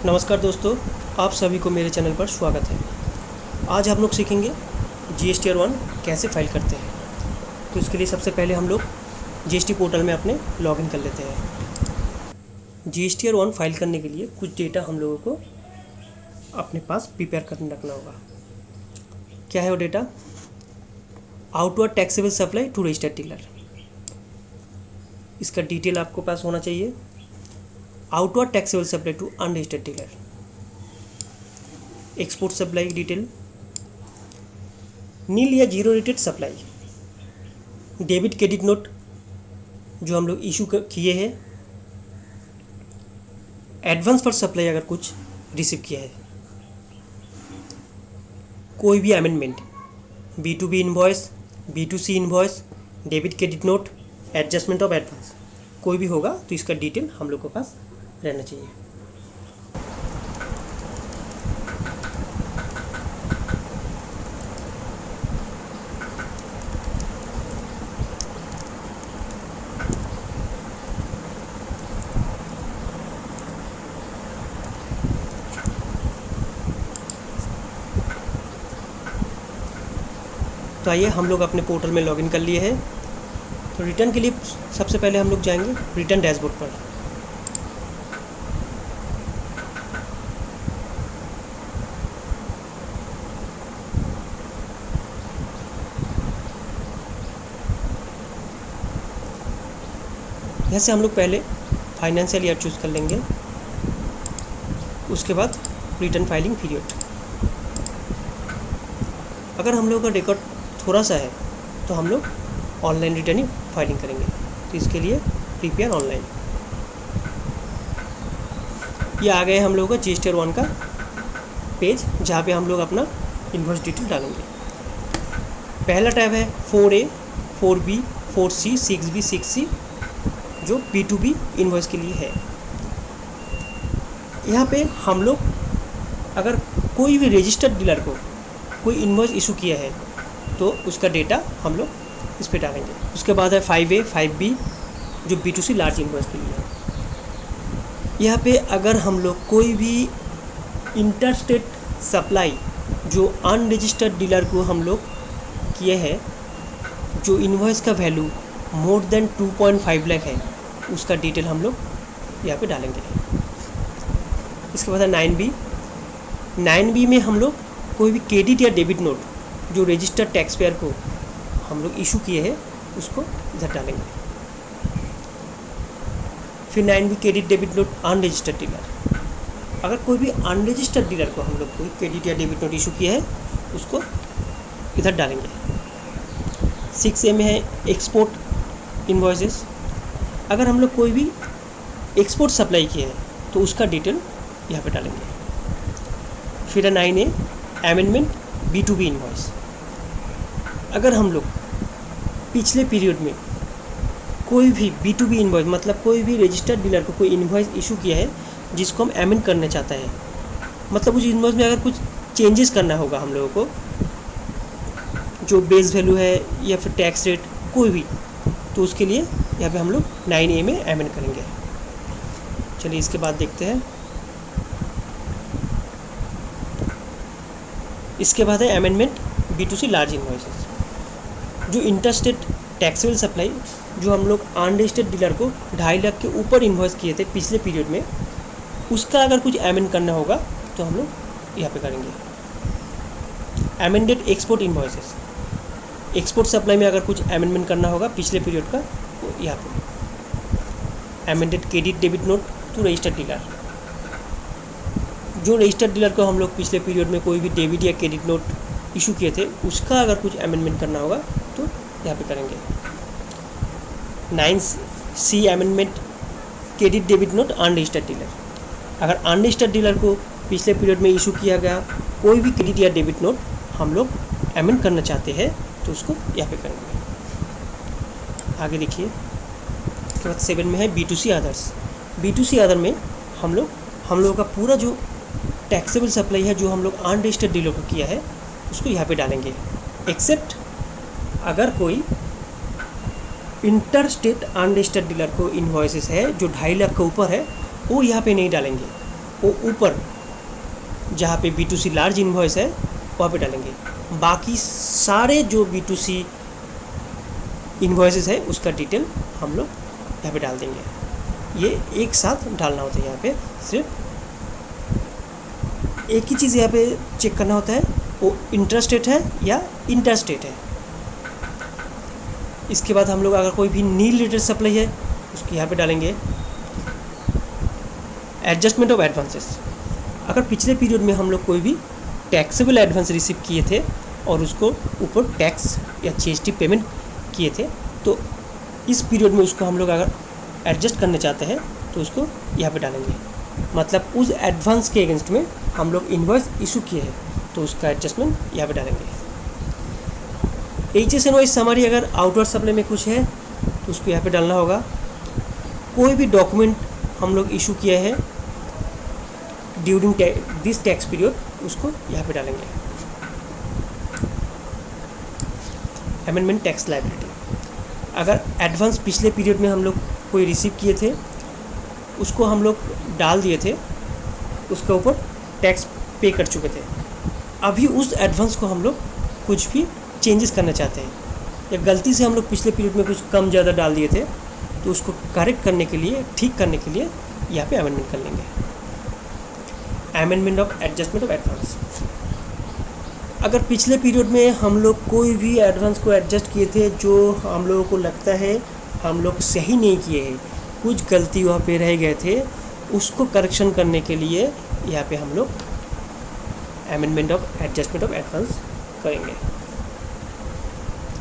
नमस्कार दोस्तों, आप सभी को मेरे चैनल पर स्वागत है। आज हम लोग सीखेंगे GST R1 कैसे फाइल करते हैं। तो इसके लिए सबसे पहले हम लोग GST पोर्टल में अपने लॉगिन कर लेते हैं। GST R1 फाइल करने के लिए कुछ डेटा हम लोगों को अपने पास प्रिपेयर करके रखना होगा। क्या है वो data? Outward taxable supply to registered dealer, इसका डिटेल आपको पास होना चाहिए। Outward taxable supply to unregistered dealer, export supply की डिटेल, नील या zero rated supply, debit credit note जो हम लोग इशू किए हैं, एडवांस फॉर सप्लाई अगर कुछ रिसीव किया है, कोई भी amendment, B2B invoice, B2C invoice, debit credit note, adjustment of advance, कोई भी होगा तो इसका डिटेल हम लोग के पास रहना चाहिए। तो आइए हम लोग अपने पोर्टल में लॉगिन कर लिए हैं। तो रिटर्न के लिए सबसे पहले हम लोग जाएंगे रिटर्न डैशबोर्ड पर। यहाँ से हम लोग पहले फाइनेंशियल ईयर चूज़ कर लेंगे, उसके बाद रिटर्न फाइलिंग पीरियड। अगर हम लोग का रिकॉर्ड थोड़ा सा है तो हम लोग ऑनलाइन रिटर्न ही फाइलिंग करेंगे। तो इसके लिए प्रिपेयर ऑनलाइन, ये आ गए हम लोगों का GST R1 का पेज, जहाँ पे हम लोग अपना इनवॉइस डिटेल डालेंगे। पहला टैब है 4A, 4B, 4C, 6B, 6C जो B2B इनवॉइस के लिए है। यहाँ पे हम लोग अगर कोई भी रजिस्टर्ड डीलर को कोई इनवॉइस इशू किया है तो उसका डेटा हम लोग इस पे डालेंगे। उसके बाद है 5A, 5B जो B2C लार्ज इनवॉइस के लिए है। यहाँ पे अगर हम लोग कोई भी इंटरस्टेट सप्लाई जो अनरजिस्टर्ड डीलर को हम लोग किए हैं, जो इनवॉइस का वैल्यू मोर देन 2.5 लाख है, उसका डिटेल हम लोग यहाँ पे डालेंगे। इसके बाद है 9B। 9B में हम लोग कोई भी क्रेडिट या डेबिट नोट जो रजिस्टर्ड टैक्स पेयर को हम लोग इशू किए हैं उसको इधर डालेंगे। फिर 9B credit debit note unregistered dealer, अगर कोई भी अनरजिस्टर्ड डीलर को हम लोग कोई क्रेडिट या डेबिट नोट इशू किया है उसको इधर डालेंगे। 6A में है एक्सपोर्ट इन्वॉइसेस, अगर हम लोग कोई भी एक्सपोर्ट सप्लाई किए हैं तो उसका डिटेल यहाँ पे डालेंगे। फिर है 9A अमेंडमेंट B2B इनवॉइस, अगर हम लोग पिछले पीरियड में कोई भी B2B इनवॉइस मतलब कोई भी रजिस्टर्ड डीलर को कोई इनवॉइस इशू किया है जिसको हम अमेंड करना चाहते हैं, मतलब उस इनवॉइस में अगर कुछ चेंजेस करना होगा हम लोगों को, जो बेस वैल्यू है या फिर टैक्स रेट कोई भी, तो उसके लिए यहाँ पे हम लोग 9A में अमेंड करेंगे। चलिए इसके बाद देखते हैं। इसके बाद है अमेंडमेंट B2C लार्ज इनवॉइसेस, जो इंटरस्टेट टैक्सेबल सप्लाई जो हम लोग अनरजिस्टर्ड डीलर को 2.5 लाख के ऊपर इन्वॉइस किए थे पिछले पीरियड में, उसका अगर कुछ अमेंड करना होगा तो हम लोग यहाँ पे करेंगे। Amended export invoices, export supply में अगर कुछ अमेंडमेंट करना होगा पिछले पीरियड का तो यहाँ पे। Amended credit debit note to registered dealer, जो रजिस्टर्ड डीलर को हम लोग पिछले पीरियड में कोई भी डेबिट या क्रेडिट नोट इशू किए थे उसका अगर कुछ अमेंडमेंट करना होगा तो यहाँ पे करेंगे। 9C amendment credit debit note unregistered dealer, अगर अनरजिस्टर्ड डीलर को पिछले पीरियड में इशू किया गया कोई भी क्रेडिट या डेबिट नोट हम लोग अमेंड करना चाहते हैं तो उसको यहाँ पे करेंगे। आगे देखिए, उसके बाद 7 में है B2C अदर्स। B2C अदर में हम लोगों का पूरा जो टैक्सेबल सप्लाई है जो हम लोग अनरजिस्टर्ड डीलर को किया है उसको यहाँ पे डालेंगे, एक्सेप्ट अगर कोई इंटर स्टेट अनरजिस्टर्ड डीलर को इन्वॉइसेस है जो 2.5 लाख के ऊपर है वो यहाँ पे नहीं डालेंगे। वो ऊपर जहाँ पे B2C लार्ज इन्वॉइस है वहाँ पे डालेंगे। बाकी सारे जो B2C इन्वॉइसेस है उसका डिटेल हम लोग यहाँ पे डाल देंगे। ये एक साथ डालना होता है। यहाँ पे सिर्फ एक ही चीज़ यहाँ पे चेक करना होता है, वो इंट्रास्टेट है या इंटरस्टेट है। इसके बाद हम लोग अगर कोई भी नील रिलेटेड सप्लाई है उसको यहाँ पे डालेंगे। एडजस्टमेंट ऑफ एडवांसेस, अगर पिछले पीरियड में हम लोग कोई भी टैक्सेबल एडवांस रिसीव किए थे और उसको ऊपर टैक्स या GST पेमेंट किए थे, तो इस पीरियड में उसको हम लोग अगर एडजस्ट करने चाहते हैं तो उसको यहाँ पे डालेंगे। मतलब उस एडवांस के अगेंस्ट में हम लोग इन्वॉइस इशू किए हैं तो उसका एडजस्टमेंट यहाँ पे डालेंगे। HS इनवॉइस समरी, अगर आउटवर्ड सप्लाई में कुछ है तो उसको यहाँ पे डालना होगा। कोई भी डॉक्यूमेंट हम लोग इशू किया है ड्यूरिंग दिस टैक्स पीरियड उसको यहाँ पे डालेंगे। अमेंडमेंट टैक्स लायबिलिटी, अगर एडवांस पिछले पीरियड में हम लोग कोई रिसीव किए थे उसको हम लोग डाल दिए थे, उसके ऊपर टैक्स पे कर चुके थे, अभी उस एडवांस को हम लोग कुछ भी चेंजेस करना चाहते हैं या गलती से हम लोग पिछले पीरियड में कुछ कम ज़्यादा डाल दिए थे तो उसको करेक्ट करने के लिए, ठीक करने के लिए यहाँ पे अमेंडमेंट कर लेंगे। Amendment of adjustment of advance, अगर पिछले पीरियड में हम लोग कोई भी एडवांस को एडजस्ट किए थे जो हम लोगों को लगता है हम लोग सही नहीं किए हैं, कुछ गलती वहाँ पे रह गए थे, उसको करेक्शन करने के लिए यहाँ पे हम लोग amendment of adjustment of advance करेंगे।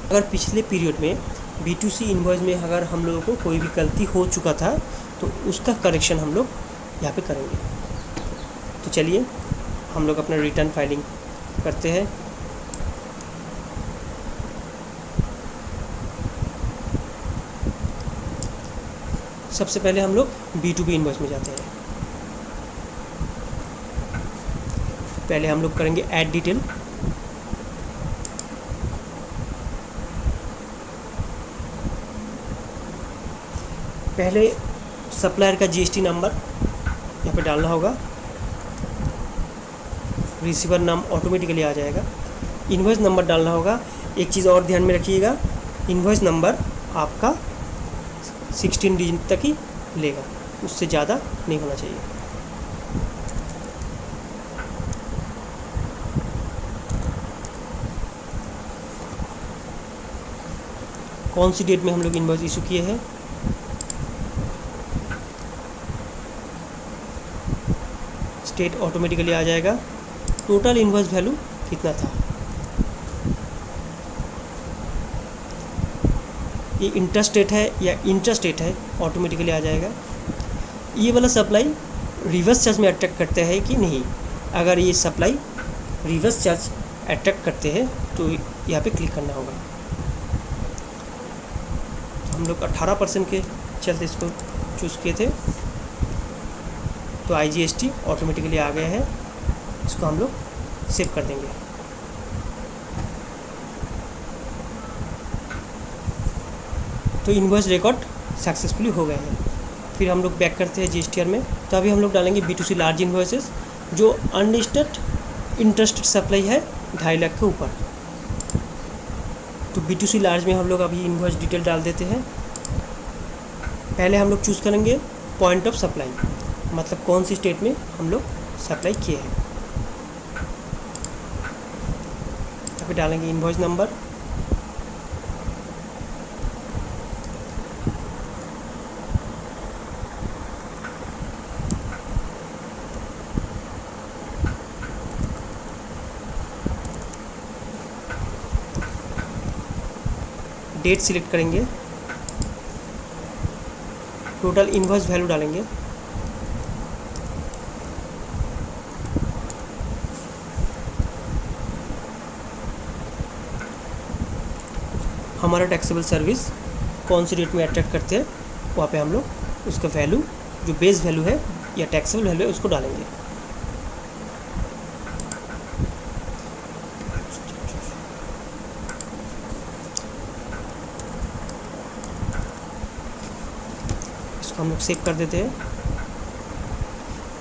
अगर पिछले पीरियड में B2C इन्वॉइस में अगर हम लोगों को कोई भी गलती हो चुका था तो उसका करेक्शन हम लोग यहाँ पे करेंगे। तो चलिए हम लोग अपना रिटर्न फाइलिंग करते हैं। सबसे पहले हम लोग B2B इन्वॉइस में जाते हैं। पहले हम लोग करेंगे ऐड डिटेल। पहले सप्लायर का GST नंबर यहाँ पे डालना होगा, रिसीवर नाम ऑटोमेटिकली आ जाएगा। इन्वॉइस नंबर डालना होगा। एक चीज़ और ध्यान में रखिएगा, इन्वॉइस नंबर आपका 16 डिजिट तक ही लेगा, उससे ज़्यादा नहीं होना चाहिए। कौन सी डेट में हम लोग इन्वॉइस इशू किए हैं, स्टेट ऑटोमेटिकली आ जाएगा। टोटल इन्वॉइस वैल्यू कितना था, ये इंटरस्टेट है या इंट्रास्टेट है, ऑटोमेटिकली आ जाएगा। ये वाला सप्लाई रिवर्स चार्ज में अट्रैक्ट करते हैं कि नहीं, अगर ये सप्लाई रिवर्स चार्ज अट्रैक्ट करते हैं तो यहाँ पे क्लिक करना होगा। हम लोग 18% के चलते इसको चूज़ किए थे तो IGST ऑटोमेटिकली आ गया है, इसको हम लोग सेव कर देंगे। तो इन्वॉइस रिकॉर्ड सक्सेसफुली हो गए हैं। फिर हम लोग बैक करते हैं GSTR में। तो अभी हम लोग डालेंगे B2C लार्ज इन्वॉइसेस जो अनलिस्टेड इंटरेस्टेड सप्लाई है 2.5 लाख के ऊपर। तो B2C लार्ज में हम लोग अभी इन्वॉइस डिटेल डाल देते हैं। पहले हम लोग चूज़ करेंगे पॉइंट ऑफ सप्लाई, मतलब कौन सी स्टेट में हम लोग सप्लाई किए हैं। यहाँ पे डालेंगे इन्वॉइस नंबर, डेट सिलेक्ट करेंगे, टोटल इन्वॉइस वैल्यू डालेंगे, हमारा टैक्सेबल सर्विस कौन सी डेट में अट्रैक्ट करते हैं वहाँ पे हम लोग उसका वैल्यू जो बेस वैल्यू है या टैक्सेबल वैल्यू है उसको डालेंगे। इसको हम लोग सेव कर देते हैं।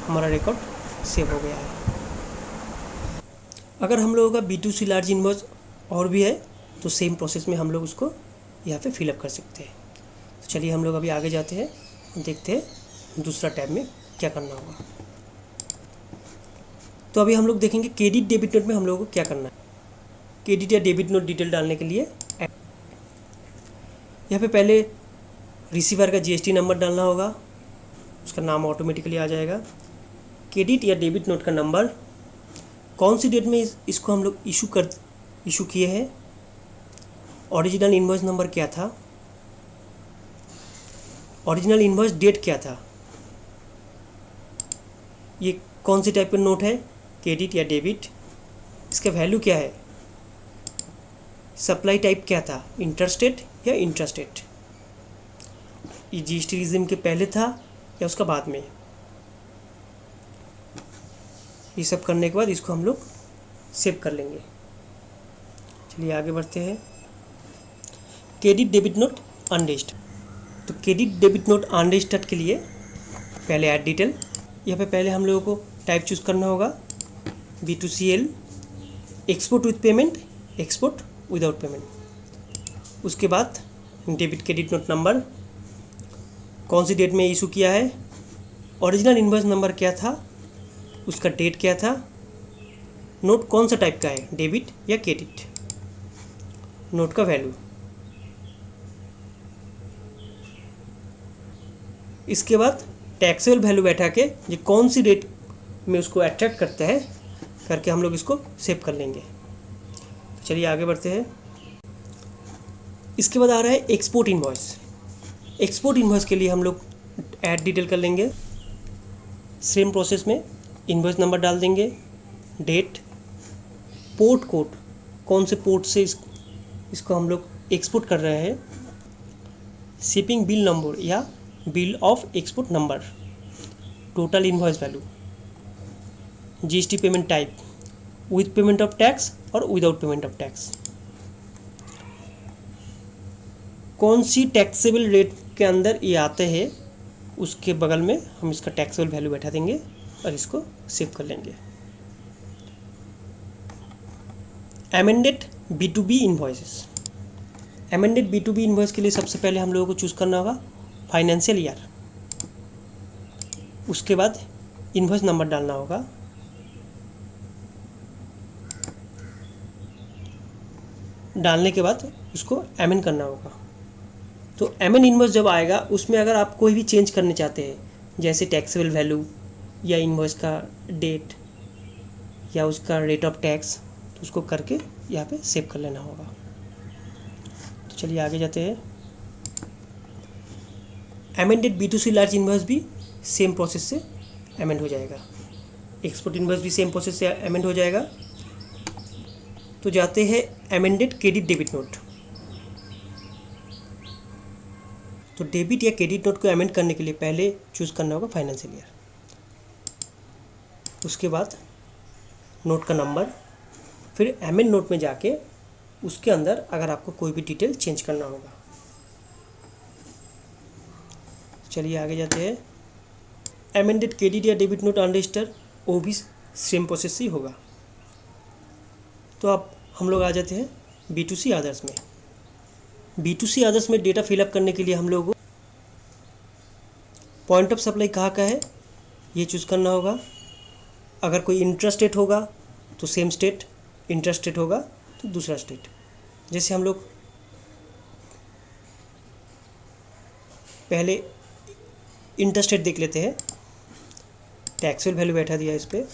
हमारा रिकॉर्ड सेव हो गया है। अगर हम लोगों का B2C लार्ज इन्वॉइस और भी है तो सेम प्रोसेस में हम लोग उसको यहाँ पे फिलअप कर सकते हैं। तो चलिए हम लोग अभी आगे जाते हैं और देखते हैं दूसरा टैब में क्या करना होगा। तो अभी हम लोग देखेंगे क्रेडिट डेबिट नोट में हम लोगों को क्या करना है। क्रेडिट या डेबिट नोट डिटेल डालने के लिए यहाँ पे पहले रिसीवर का GST नंबर डालना होगा, उसका नाम ऑटोमेटिकली आ जाएगा। क्रेडिट या डेबिट नोट का नंबर, कौन सी डेट में इसको हम लोग इशू किए हैं, ओरिजिनल इनवॉइस नंबर क्या था, ओरिजिनल इनवॉइस डेट क्या था, ये कौन सी टाइप का नोट है, क्रेडिट या डेबिट, इसका वैल्यू क्या है, सप्लाई टाइप क्या था, इंटरस्टेट या इंट्रास्टेट, ये GST रिजिम के पहले था या उसका बाद में। ये सब करने के बाद इसको हम लोग सेव कर लेंगे। चलिए आगे बढ़ते हैं। क्रेडिट डेबिट नोट अनरजिस्टर्ड, तो क्रेडिट डेबिट नोट अनरजिस्टर्ड के लिए पहले ऐड डिटेल, यहाँ पे पहले हम लोगों को टाइप चूज़ करना होगा B2CL, export with payment, export without payment. उसके बाद डेबिट क्रेडिट नोट नंबर, कौन सी डेट में इशू किया है, ओरिजिनल इनवॉइस नंबर क्या था, उसका डेट क्या था, नोट कौन सा टाइप का है, डेबिट या क्रेडिट, नोट का वैल्यू। इसके बाद टैक्सेबल वैल्यू बैठा के ये कौन सी डेट में उसको अट्रैक्ट करता है करके हम लोग इसको सेव कर लेंगे। तो चलिए आगे बढ़ते हैं। इसके बाद आ रहा है एक्सपोर्ट इनवॉइस। एक्सपोर्ट इनवॉइस के लिए हम लोग ऐड डिटेल कर लेंगे। सेम प्रोसेस में इनवॉइस नंबर डाल देंगे, डेट, पोर्ट कोड, कौन से पोर्ट से इसको हम लोग एक्सपोर्ट कर रहे हैं, शिपिंग बिल नंबर या bill of export number, total invoice value, GST payment type, with payment of tax और विदाउट पेमेंट ऑफ टैक्स, कौन सी टैक्सेबल रेट के अंदर ये आते हैं, उसके बगल में हम इसका टैक्सेबल वैल्यू बैठा देंगे और इसको सेव कर लेंगे। Amended B2B invoices, amended B2B invoice के लिए सबसे पहले हम लोगों को चूज़ करना होगा फाइनेंशियल ईयर, उसके बाद इन्वॉइस नंबर डालना होगा, डालने के बाद उसको अमेंड करना होगा। तो अमेंड इन्वॉइस जब आएगा उसमें अगर आप कोई भी चेंज करने चाहते हैं, जैसे टैक्सेबल वैल्यू या इन्वॉइस का डेट या उसका रेट ऑफ टैक्स, तो उसको करके यहाँ पे सेव कर लेना होगा। तो चलिए आगे जाते हैं। अमेंडेड B2C लार्ज इन्वॉइस भी सेम प्रोसेस से अमेंड हो जाएगा, एक्सपोर्ट इन्वॉइस भी सेम प्रोसेस से अमेंड हो जाएगा। तो जाते हैं अमेंडेड क्रेडिट डेबिट नोट। तो डेबिट या क्रेडिट नोट को अमेंड करने के लिए पहले चूज़ करना होगा फाइनेंशियल ईयर, उसके बाद नोट का नंबर, फिर अमेंड नोट में जाके उसके अंदर अगर आपको कोई भी डिटेल चेंज करना होगा। चलिए आगे जाते हैं। अमेंडेड क्रेडिट या डेबिट नोट अनरजिस्टर्ड, वो भी सेम प्रोसेस से ही होगा। तो अब हम लोग आ जाते हैं B2C अदर्स में। B2C अदर्स में डेटा फिलअप करने के लिए हम लोग को पॉइंट ऑफ सप्लाई कहाँ का है ये चूज़ करना होगा। अगर कोई इंट्रास्टेट होगा तो सेम स्टेट, इंट्रास्टेट होगा तो दूसरा स्टेट। जैसे हम लोग पहले इंट्रास्टेट देख लेते हैं। टैक्सेबल वैल्यू बैठा दिया इस पर,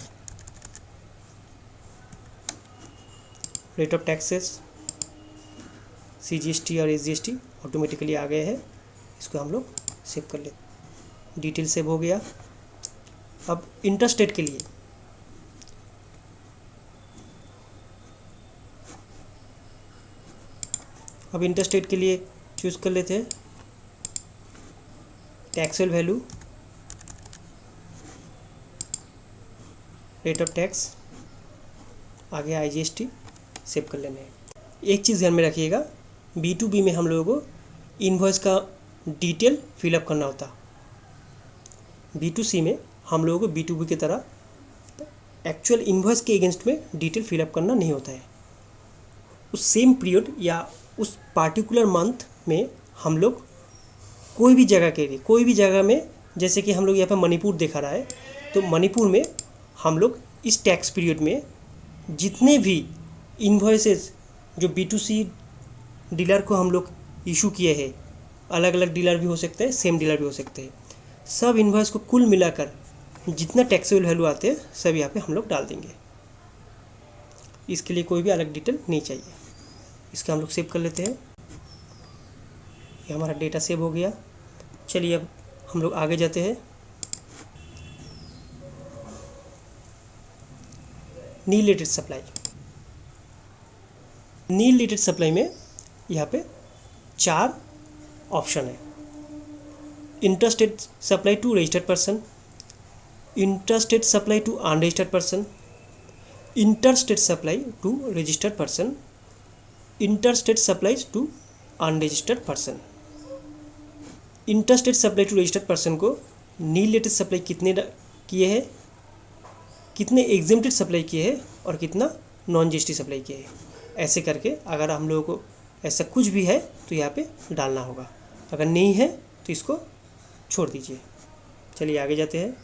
रेट ऑफ टैक्सेस, CGST और SGST ऑटोमेटिकली आ गए हैं, इसको हम लोग सेव कर लेते। डिटेल सेव हो गया। अब इंटरस्टेट के लिए चूज़ कर लेते हैं taxable value, rate of tax, आगे IGST सेव कर लेना है। एक चीज़ ध्यान में रखिएगा, B2B में हम लोगों को इनवॉइस का डिटेल फिलअप करना होता, B2C में हम लोगों को B2B की तरह एक्चुअल इन्वॉइस के अगेंस्ट में डिटेल फिलअप करना नहीं होता है। उस सेम पीरियड या उस पार्टिकुलर मंथ में हम लोग कोई भी जगह के लिए, कोई भी जगह में, जैसे कि हम लोग यहाँ पर मणिपुर दिखा रहा है, तो मणिपुर में हम लोग इस टैक्स पीरियड में जितने भी इन्वॉइसेस जो B2C डीलर को हम लोग इशू किए हैं, अलग अलग डीलर भी हो सकते हैं, सेम डीलर भी हो सकते हैं, सब इन्वॉइस को कुल मिलाकर जितना टैक्सेबल वैल्यू आते हैं सब यहाँ पे हम लोग डाल देंगे। इसके लिए कोई भी अलग डिटेल नहीं चाहिए। इसका हम लोग सेव कर लेते हैं। ये हमारा डेटा सेव हो गया। चलिए अब हम लोग आगे जाते हैं। Nil related supply. Nil related supply में यहाँ पे 4 ऑप्शन है। Interstate supply to registered person, interstate supply to unregistered person, interstate supply to registered person, interstate supply to unregistered person. Interstate supply to registered person को nil related supply कितने किए हैं, कितने exempted supply किए हैं और कितना नॉन जीएसटी सप्लाई किए हैं, ऐसे करके अगर हम लोगों को ऐसा कुछ भी है तो यहाँ पे डालना होगा। अगर नहीं है तो इसको छोड़ दीजिए। चलिए आगे जाते हैं।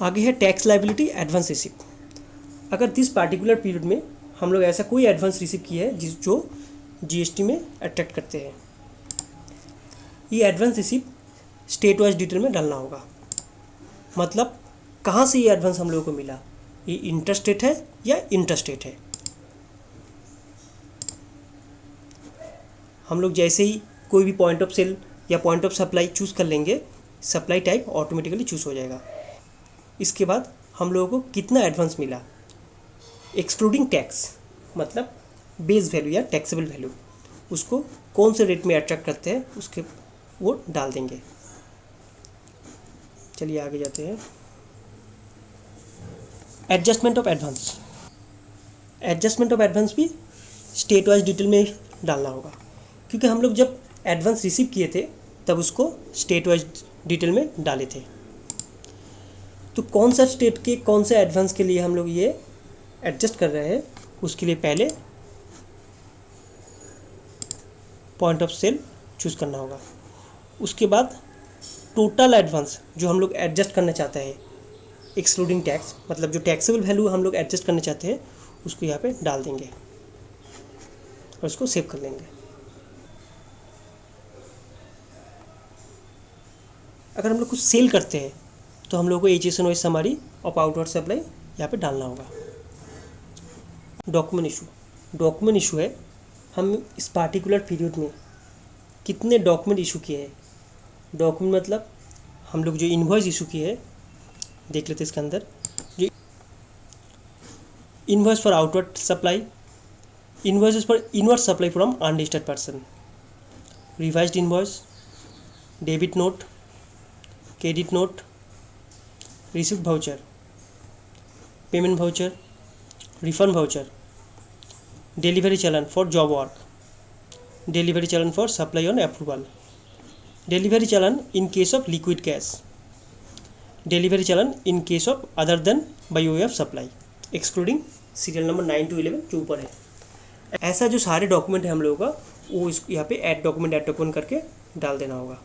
आगे है टैक्स लायबिलिटी एडवांस रिसिप्ट। अगर दिस पार्टिकुलर पीरियड में हम लोग ऐसा कोई एडवांस रिसीव किया है जो जीएसटी में अट्रैक्ट करते हैं, ये advance receipt state wise detail में डालना होगा। मतलब कहाँ से ये एडवांस हम लोगों को मिला, ये इंटरस्टेट है या इंटरस्टेट है। हम लोग जैसे ही कोई भी पॉइंट ऑफ सेल या पॉइंट ऑफ सप्लाई चूज़ कर लेंगे, सप्लाई टाइप ऑटोमेटिकली चूज़ हो जाएगा। इसके बाद हम लोगों को कितना एडवांस मिला एक्सक्लूडिंग टैक्स, मतलब बेस वैल्यू या टैक्सेबल वैल्यू, उसको कौन से रेट में अट्रैक्ट करते हैं उसके वो डाल देंगे। चलिए आगे जाते हैं। Adjustment of advance. Adjustment of advance भी स्टेट वाइज डिटेल में डालना होगा, क्योंकि हम लोग जब एडवांस रिसीव किए थे तब उसको स्टेट वाइज डिटेल में डाले थे। तो कौन सा स्टेट के कौन से एडवांस के लिए हम लोग ये एडजस्ट कर रहे हैं, उसके लिए पहले पॉइंट ऑफ सेल चूज़ करना होगा। उसके बाद टोटल एडवांस जो हम लोग एडजस्ट करना चाहते हैं एक्सक्लूडिंग टैक्स, मतलब जो टैक्सेबल वैल्यू हम लोग एडजस्ट करना चाहते हैं उसको यहाँ पे डाल देंगे और उसको सेव कर लेंगे। अगर हम लोग कुछ सेल करते हैं तो हम लोग को HSN wise summary of outward supply यहाँ पे डालना होगा। Document issue. डॉक्यूमेंट इशू है हम इस पार्टिकुलर पीरियड में कितने डॉक्यूमेंट इशू किए हैं। डॉक्यूमेंट मतलब हम लोग जो इन्वॉइस इशू किए हैं, देख लेते हैं इसके अंदर। जो invoice for outward supply, invoice for inward supply from unregistered person, revised invoice, debit note, credit note, receipt voucher, payment voucher, refund voucher, delivery challan for job work, delivery challan for supply on approval, delivery challan in case of liquid cash, delivery challan in case of other than by way of supply, excluding serial number 9 to 11 जो ऊपर है। ऐसा जो सारे document है हम लोगों का, वो इस यहाँ पे ऐड डॉक्यूमेंट करके डाल देना होगा।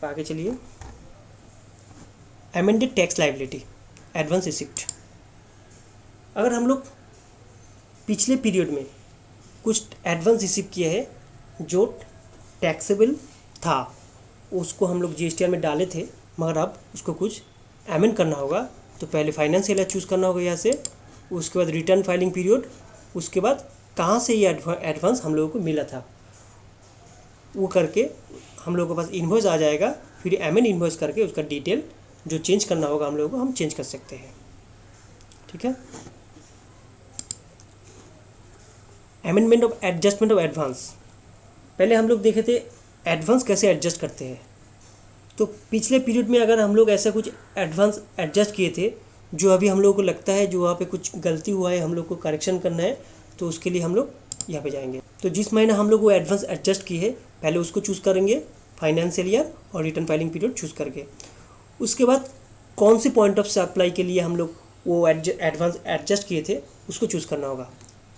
आगे चलिए। Amended tax liability advance receipt. अगर हम लोग पिछले पीरियड में कुछ एडवांस रिसीव किए हैं जो टैक्सेबल था, उसको हम लोग जीएसटीआर में डाले थे, मगर अब उसको कुछ अमेंड करना होगा, तो पहले फाइनेंशियल ईयर चूज़ करना होगा यहाँ से, उसके बाद रिटर्न फाइलिंग पीरियड, उसके बाद कहाँ से ये एडवांस हम लोगों को मिला था वो करके हम लोगों के पास इन्वॉइस आ जाएगा। फिर अमेंड इन्वॉइस करके उसका डिटेल जो चेंज करना होगा हम लोगों को, हम चेंज कर सकते हैं। ठीक है। Amendment of adjustment of advance. पहले हम लोग देखे थे एडवांस कैसे एडजस्ट करते हैं। तो पिछले पीरियड में अगर हम लोग ऐसा कुछ एडवांस एडजस्ट किए थे जो अभी हम लोगों को लगता है जो वहाँ पे कुछ गलती हुआ है, हम लोग को करेक्शन करना है, तो उसके लिए हम लोग यहाँ पे जाएंगे। तो जिस महीना हम लोग वो एडवांस एडजस्ट की है पहले उसको चूज़ करेंगे फाइनेंशियल ईयर और रिटर्न फाइलिंग पीरियड चूज़ करके। उसके बाद कौन से पॉइंट ऑफ सप्लाई के लिए हम लोग वो एडवांस एडजस्ट किए थे उसको चूज़ करना होगा,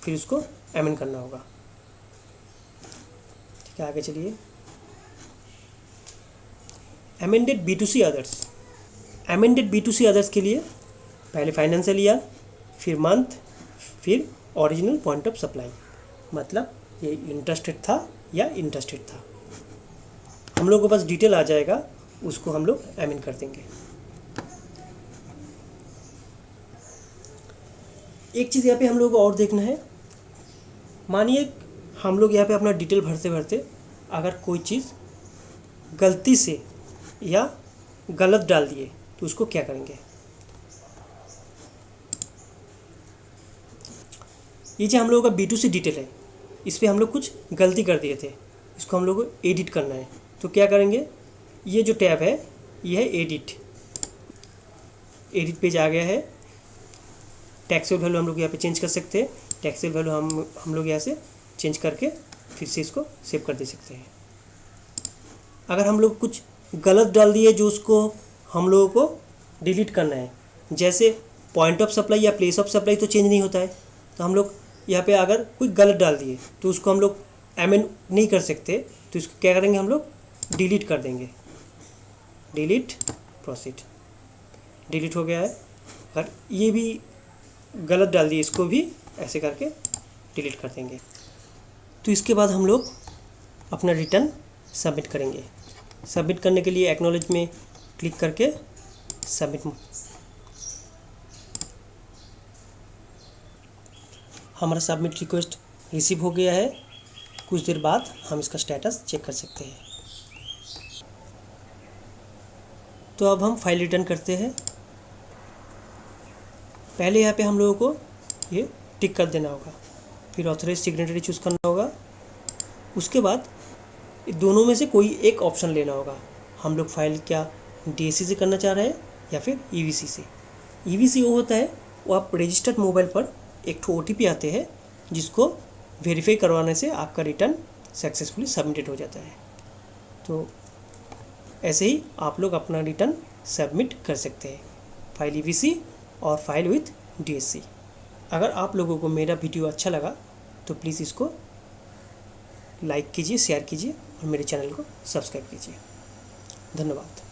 फिर उसको अमेंड करना होगा। ठीक है, आगे चलिए। Amended B2C others. Amended B2C others के लिए पहले फाइनेंशियल ईयर, फिर मंथ, फिर ओरिजिनल पॉइंट ऑफ सप्लाई, मतलब ये इंटरेस्टेड था या इंटरेस्टेड था, हम लोग के पास डिटेल आ जाएगा, उसको हम लोग अमेंड कर देंगे। एक चीज़ यहाँ पे हम लोग को और देखना है, मानिए हम लोग यहाँ पे अपना डिटेल भरते भरते अगर कोई चीज़ गलती से या गलत डाल दिए तो उसको क्या करेंगे। ये जो हम लोगों का B2C डिटेल है, इस पर हम लोग कुछ गलती कर दिए थे, इसको हम लोग को एडिट करना है। तो क्या करेंगे, ये जो टैब है ये है एडिट पेज आ गया है। टैक्सेबल वैल्यू हम लोग यहाँ पे चेंज कर सकते हैं। टैक्सेबल वैल्यू हम लोग यहाँ से चेंज करके फिर से इसको सेव कर दे सकते हैं। अगर हम लोग कुछ गलत डाल दिए जो उसको हम लोगों को डिलीट करना है, जैसे पॉइंट ऑफ सप्लाई या प्लेस ऑफ सप्लाई तो चेंज नहीं होता है, तो हम लोग यहाँ पे अगर कोई गलत डाल दिए तो उसको हम लोग अमेंड नहीं कर सकते, तो इसको क्या करेंगे, हम लोग डिलीट कर देंगे। डिलीट प्रोसीड, डिलीट हो गया है। अगर ये भी गलत डाल दिए, इसको भी ऐसे करके डिलीट कर देंगे। तो इसके बाद हम लोग अपना रिटर्न सबमिट करेंगे। सबमिट करने के लिए एक्नॉलेज में क्लिक करके सबमिट, हमारा सबमिट रिक्वेस्ट रिसीव हो गया है। कुछ देर बाद हम इसका स्टेटस चेक कर सकते हैं। तो अब हम फाइल रिटर्न करते हैं। पहले यहाँ पे हम लोगों को ये टिक कर देना होगा, फिर ऑथराइज सिग्नेटरी चूज़ करना होगा। उसके बाद दोनों में से कोई एक ऑप्शन लेना होगा। हम लोग फाइल क्या DSC से करना चाह रहे हैं या फिर EVC से। EVC वो होता है, वो आप रजिस्टर्ड मोबाइल पर एक ठो OTP आते हैं जिसको वेरीफाई करवाने से आपका रिटर्न सक्सेसफुली सबमिटेड हो जाता है। तो ऐसे ही आप लोग अपना रिटर्न सबमिट कर सकते हैं, फाइल EVC और फाइल विथ DSC। अगर आप लोगों को मेरा वीडियो अच्छा लगा तो प्लीज़ इसको लाइक कीजिए, शेयर कीजिए और मेरे चैनल को सब्सक्राइब कीजिए। धन्यवाद।